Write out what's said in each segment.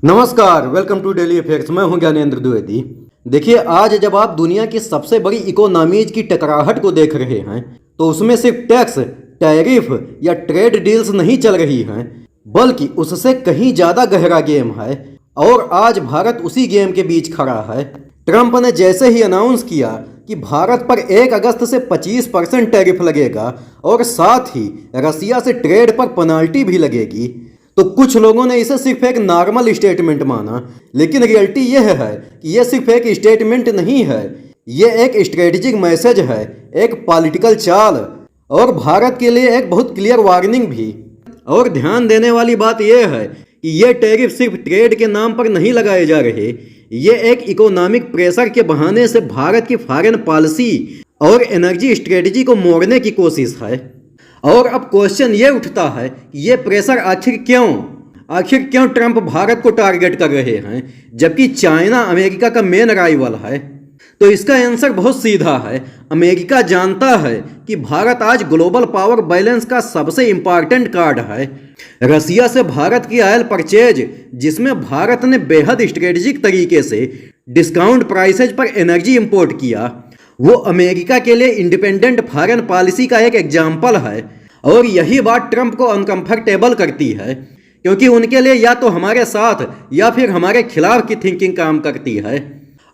नमस्कार, welcome to daily affairs. मैं हूं ज्ञानेंद्र द्विवेदी। देखिए, आज जब आप दुनिया की सबसे बड़ी इकोनॉमीज की टकराहट को देख रहे हैं तो उसमें सिर्फ टैक्स, टैरिफ या ट्रेड डील्स नहीं चल रही हैं, बल्कि उससे कहीं ज़्यादा गहरा गेम है। और आज भारत उसी गेम के बीच खड़ा है। ट्रंप ने जैसे ही अनाउंस किया कि भारत पर 1 अगस्त से 25% टैरिफ लगेगा और साथ ही रसिया से ट्रेड पर पेनल्टी भी लगेगी, तो कुछ लोगों ने इसे सिर्फ एक नॉर्मल स्टेटमेंट माना। लेकिन रियलिटी यह है कि यह सिर्फ एक स्टेटमेंट नहीं है, यह एक स्ट्रेटेजिक मैसेज है, एक पॉलिटिकल चाल और भारत के लिए एक बहुत क्लियर वार्निंग भी। और ध्यान देने वाली बात यह है कि ये टैरिफ सिर्फ ट्रेड के नाम पर नहीं लगाए जा रहे, ये एक इकोनॉमिक प्रेशर के बहाने से भारत की फॉरेन पॉलिसी और एनर्जी स्ट्रेटजी को मोड़ने की कोशिश है। और अब क्वेश्चन ये उठता है कि ये प्रेशर आखिर क्यों ट्रंप भारत को टारगेट कर रहे हैं, जबकि चाइना अमेरिका का मेन राइवल है। तो इसका आंसर बहुत सीधा है। अमेरिका जानता है कि भारत आज ग्लोबल पावर बैलेंस का सबसे इंपॉर्टेंट कार्ड है। रसिया से भारत की ऑयल परचेज, जिसमें भारत ने बेहद स्ट्रेटेजिक तरीके से डिस्काउंट प्राइसेज पर एनर्जी इंपोर्ट किया, वो अमेरिका के लिए इंडिपेंडेंट फॉरेन पॉलिसी का एक एग्जाम्पल है। और यही बात ट्रंप को अनकंफर्टेबल करती है, क्योंकि उनके लिए या तो हमारे साथ या फिर हमारे खिलाफ की थिंकिंग काम करती है।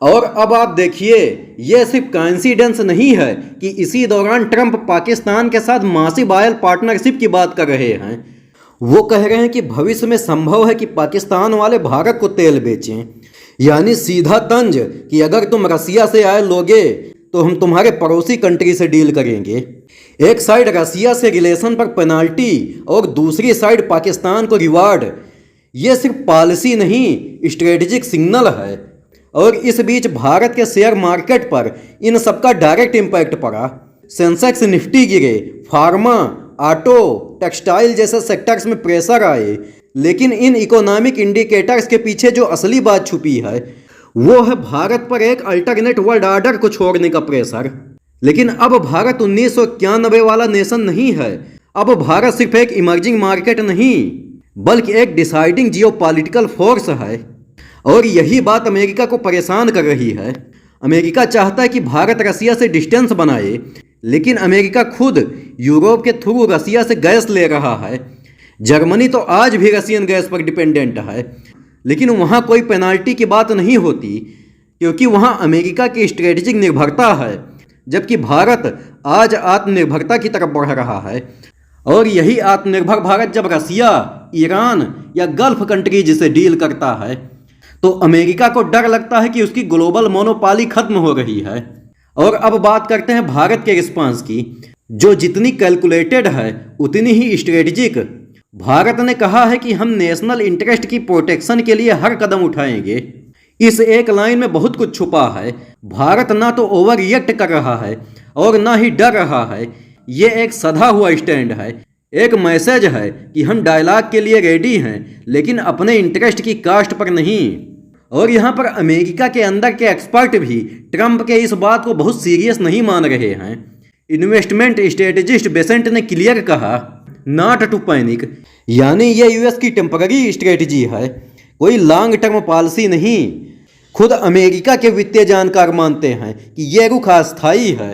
और अब आप देखिए, यह सिर्फ कोइंसिडेंस नहीं है कि इसी दौरान ट्रंप पाकिस्तान के साथ मासिव ऑयल पार्टनरशिप की बात कर रहे हैं। वो कह रहे हैं कि भविष्य में संभव है कि पाकिस्तान वाले भारत को तेल बेचें, यानी सीधा तंज कि अगर तुम रसिया से ऑयल लोगे तो हम तुम्हारे पड़ोसी कंट्री से डील करेंगे। एक साइड रसिया से रिलेशन पर पेनाल्टी और दूसरी साइड पाकिस्तान को रिवार्ड। ये सिर्फ पॉलिसी नहीं, स्ट्रेटेजिक सिग्नल है। और इस बीच भारत के शेयर मार्केट पर इन सबका डायरेक्ट इम्पैक्ट पड़ा। सेंसेक्स निफ्टी गिरे, फार्मा, ऑटो, टेक्सटाइल जैसे सेक्टर्स में प्रेशर आए। लेकिन इन इकोनॉमिक इंडिकेटर्स के पीछे जो असली बात छुपी है वो है भारत पर एक अल्टरनेट वर्ल्ड ऑर्डर को छोड़ने का प्रेशर। लेकिन अब भारत 1991 वाला नेशन नहीं है। अब भारत सिर्फ एक इमर्जिंग मार्केट नहीं, बल्कि एक डिसाइडिंग जियोपॉलिटिकल फोर्स है। और यही बात अमेरिका को परेशान कर रही है। अमेरिका चाहता है कि भारत रसिया से डिस्टेंस बनाए, लेकिन अमेरिका खुद यूरोप के थ्रू रसिया से गैस ले रहा है। जर्मनी तो आज भी रसियन गैस पर डिपेंडेंट है, लेकिन वहाँ कोई पेनाल्टी की बात नहीं होती, क्योंकि वहाँ अमेरिका की स्ट्रेटेजिक निर्भरता है, जबकि भारत आज आत्मनिर्भरता की तरफ बढ़ रहा है। और यही आत्मनिर्भर भारत जब रसिया, ईरान या गल्फ कंट्रीज से डील करता है तो अमेरिका को डर लगता है कि उसकी ग्लोबल मोनोपोली खत्म हो रही है। और अब बात करते हैं भारत के रिस्पांस की, जो जितनी कैलकुलेटेड है उतनी ही स्ट्रेटेजिक। भारत ने कहा है कि हम नेशनल इंटरेस्ट की प्रोटेक्शन के लिए हर कदम उठाएंगे। इस एक लाइन में बहुत कुछ छुपा है। भारत ना तो ओवर रिएक्ट कर रहा है और ना ही डर रहा है। ये एक सधा हुआ स्टैंड है, एक मैसेज है कि हम डायलॉग के लिए रेडी हैं, लेकिन अपने इंटरेस्ट की कास्ट पर नहीं। और यहाँ पर अमेरिका के अंदर के एक्सपर्ट भी ट्रंप के इस बात को बहुत सीरियस नहीं मान रहे हैं। इन्वेस्टमेंट स्ट्रेटेजिस्ट बेसेंट ने क्लियर कहा, नॉट टू पैनिक, यानी ये यूएस की टेम्पररी स्ट्रेटजी है, कोई लॉन्ग टर्म पॉलिसी नहीं। खुद अमेरिका के वित्तीय जानकार मानते हैं कि ये रुख अस्थायी है।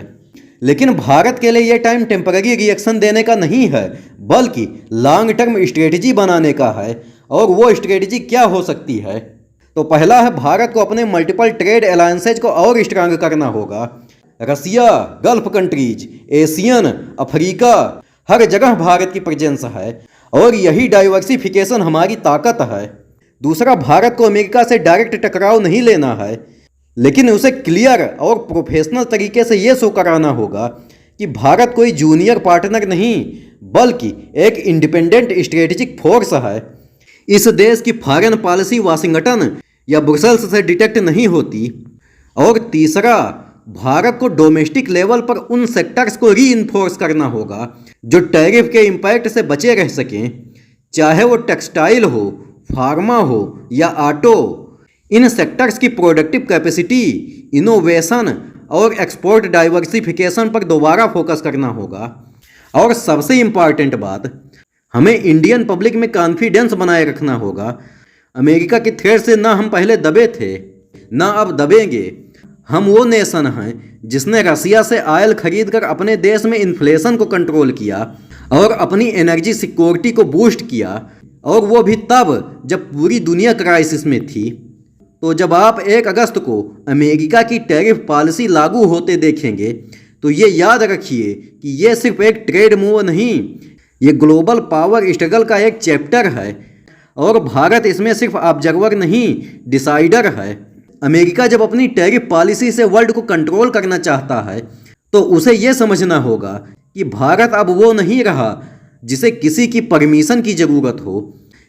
लेकिन भारत के लिए यह टाइम टेम्पररी रिएक्शन देने का नहीं है, बल्कि लॉन्ग टर्म स्ट्रेटजी बनाने का है। और वो स्ट्रेटजी क्या हो सकती है? तो पहला है, भारत को अपने मल्टीपल ट्रेड अलायंसेज को और स्ट्रांग करना होगा। रसिया, गल्फ कंट्रीज, एशियन, अफ्रीका, हर जगह भारत की प्रेजेंस है और यही डाइवर्सिफिकेशन हमारी ताकत है। दूसरा, भारत को अमेरिका से डायरेक्ट टकराव नहीं लेना है, लेकिन उसे क्लियर और प्रोफेशनल तरीके से ये शो कराना होगा कि भारत कोई जूनियर पार्टनर नहीं, बल्कि एक इंडिपेंडेंट स्ट्रेटेजिक फोर्स है। इस देश की फॉरेन पॉलिसी वाशिंगटन या ब्रुसेल्स से डिटेक्ट नहीं होती। और तीसरा, भारत को डोमेस्टिक लेवल पर उन सेक्टर्स को रीइंफोर्स करना होगा जो टैरिफ के इम्पैक्ट से बचे रह सकें, चाहे वो टेक्सटाइल हो, फार्मा हो या ऑटो। इन सेक्टर्स की प्रोडक्टिव कैपेसिटी, इनोवेशन और एक्सपोर्ट डाइवर्सिफिकेशन पर दोबारा फोकस करना होगा। और सबसे इम्पॉर्टेंट बात, हमें इंडियन पब्लिक में कॉन्फिडेंस बनाए रखना होगा। अमेरिका की थ्रेट से ना हम पहले दबे थे, ना अब दबेंगे। हम वो नेशन हैं जिसने रसिया से ऑयल खरीदकर अपने देश में इन्फ्लेशन को कंट्रोल किया और अपनी एनर्जी सिक्योरिटी को बूस्ट किया, और वो भी तब जब पूरी दुनिया क्राइसिस में थी। तो जब आप 1 अगस्त को अमेरिका की टैरिफ पॉलिसी लागू होते देखेंगे तो ये याद रखिए कि ये सिर्फ एक ट्रेड मूव नहीं, ये ग्लोबल पावर स्ट्रगल का एक चैप्टर है, और भारत इसमें सिर्फ ऑब्जर्वर नहीं, डिसाइडर है। अमेरिका जब अपनी टैरिफ पॉलिसी से वर्ल्ड को कंट्रोल करना चाहता है तो उसे यह समझना होगा कि भारत अब वो नहीं रहा जिसे किसी की परमिशन की ज़रूरत हो।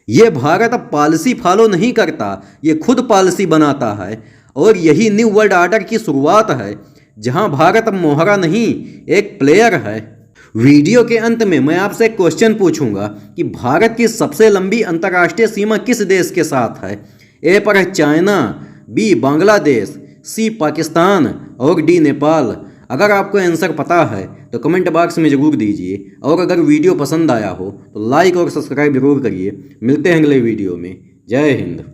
ये भारत अब पॉलिसी फॉलो नहीं करता, ये खुद पॉलिसी बनाता है, और यही न्यू वर्ल्ड ऑर्डर की शुरुआत है जहां भारत अब मोहरा नहीं, एक प्लेयर है। वीडियो के अंत में मैं आपसे एक क्वेश्चन पूछूंगा कि भारत की सबसे लंबी अंतर्राष्ट्रीय सीमा किस देश के साथ है? ए पर है चाइना, बी बांग्लादेश, सी पाकिस्तान और डी नेपाल। अगर आपको आंसर पता है तो कमेंट बॉक्स में ज़रूर दीजिए, और अगर वीडियो पसंद आया हो तो लाइक और सब्सक्राइब जरूर करिए। मिलते हैं अगले वीडियो में। जय हिंद।